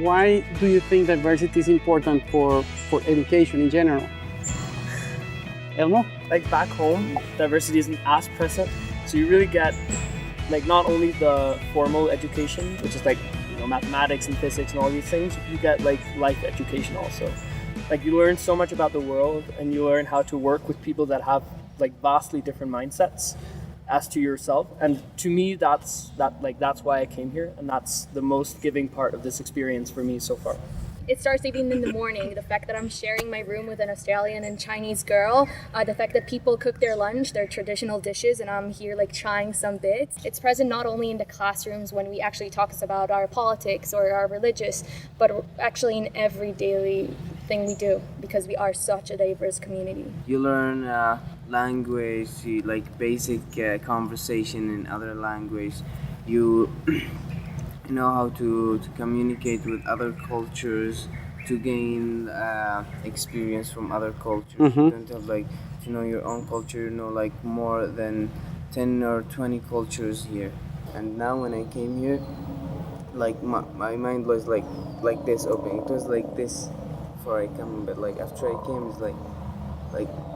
Why do you think diversity is important for education in general? Elmo? Like back home, diversity isn't as present, so you really get like not only the formal education, which is like mathematics and physics and all these things, you get like life education also. Like you learn so much about the world, and you learn how to work with people that have like vastly different mindsets as to yourself. And to me, that's why I came here, and that's the most giving part of this experience for me so far. It starts even in the morning. The fact that I'm sharing my room with an Australian and Chinese girl, the fact that people cook their lunch, their traditional dishes, and I'm here like trying some bits. It's present not only in the classrooms when we actually talk about our politics or our religious, but actually in every daily thing we do, because we are such a diverse community. You learn language, like basic conversation in other language. You know how to communicate with other cultures, to gain experience from other cultures. You don't have like to know your own culture, like more than 10 or 20 cultures here. And now when I came here, like my mind was like this open. It was like this before I came, but like after I came, it's like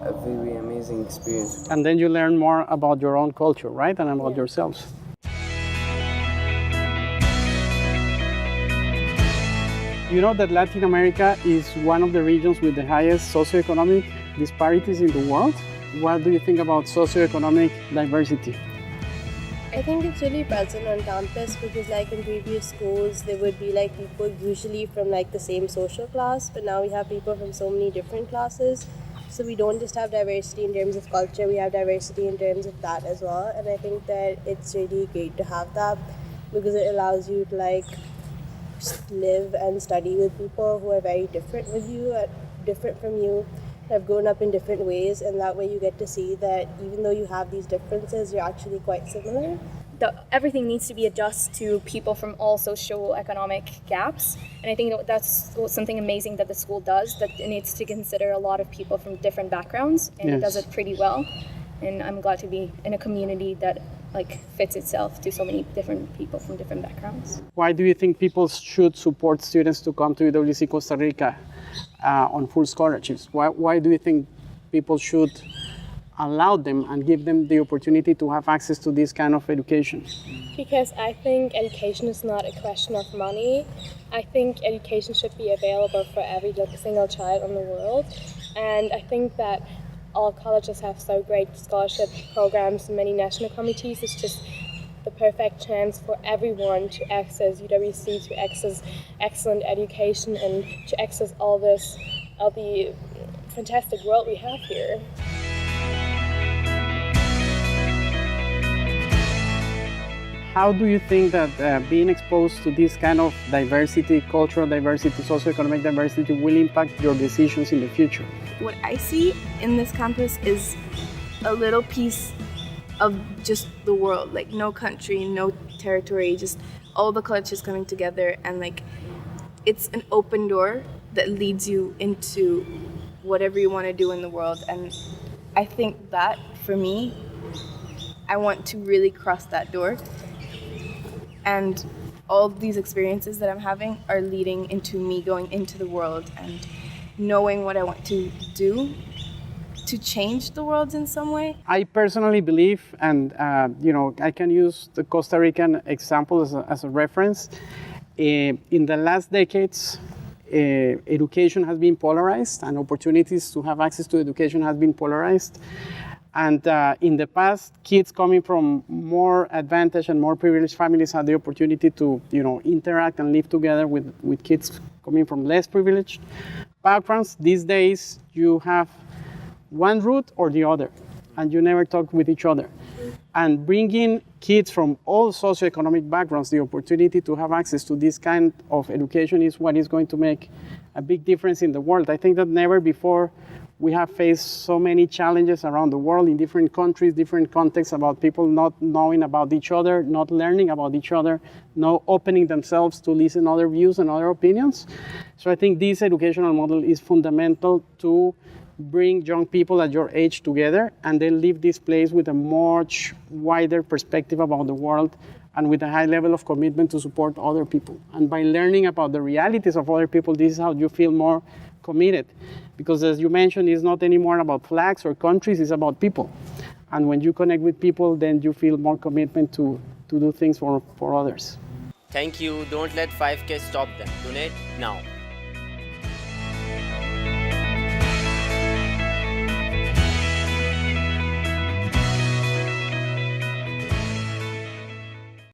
a very amazing experience. And then you learn more about your own culture, right? And about yourselves. You know that Latin America is one of the regions with the highest socioeconomic disparities in the world. What do you think about socioeconomic diversity? I think it's really present on campus because like in previous schools there would be like people usually from like the same social class, but now we have people from so many different classes. So we don't just have diversity in terms of culture, we have diversity in terms of that as well. And I think that it's really great to have that because it allows you to like live and study with people who are very different with you, different from you, have grown up in different ways, and that way you get to see that even though you have these differences, you're actually quite similar. Everything needs to be adjusted to people from all socio-economic gaps, and I think that's something amazing that the school does, that it needs to consider a lot of people from different backgrounds, and It does it pretty well. And I'm glad to be in a community that like fits itself to so many different people from different backgrounds. Why do you think people should support students to come to UWC Costa Rica on full scholarships? Why do you think people should allow them and give them the opportunity to have access to this kind of education? Because I think education is not a question of money. I think education should be available for every single child in the world. And I think that all colleges have so great scholarship programs and many national committees. It's just the perfect chance for everyone to access UWC, to access excellent education, and to access all the fantastic world we have here. How do you think that being exposed to this kind of diversity, cultural diversity, socioeconomic diversity will impact your decisions in the future? What I see in this campus is a little piece of just the world, like no country, no territory, just all the colleges coming together, and like it's an open door that leads you into whatever you want to do in the world. And I think that for me, I want to really cross that door. And all these experiences that I'm having are leading into me going into the world and knowing what I want to do to change the world in some way. I personally believe, and I can use the Costa Rican example as a reference. In the last decades, education has been polarized, and opportunities to have access to education has been polarized. And in the past, kids coming from more advantaged and more privileged families had the opportunity to, interact and live together with kids coming from less privileged backgrounds. These days, you have one route or the other, and you never talk with each other. And bringing kids from all socioeconomic backgrounds the opportunity to have access to this kind of education is what is going to make a big difference in the world. I think that never before we have faced so many challenges around the world in different countries, different contexts, about people not knowing about each other, not learning about each other, not opening themselves to listen to other views and other opinions. So I think this educational model is fundamental to bring young people at your age together and then leave this place with a much wider perspective about the world and with a high level of commitment to support other people. And by learning about the realities of other people, this is how you feel more committed. Because as you mentioned, it's not anymore about flags or countries, it's about people. And when you connect with people, then you feel more commitment to do things for others. Thank you. Don't let 5K stop them. Donate now.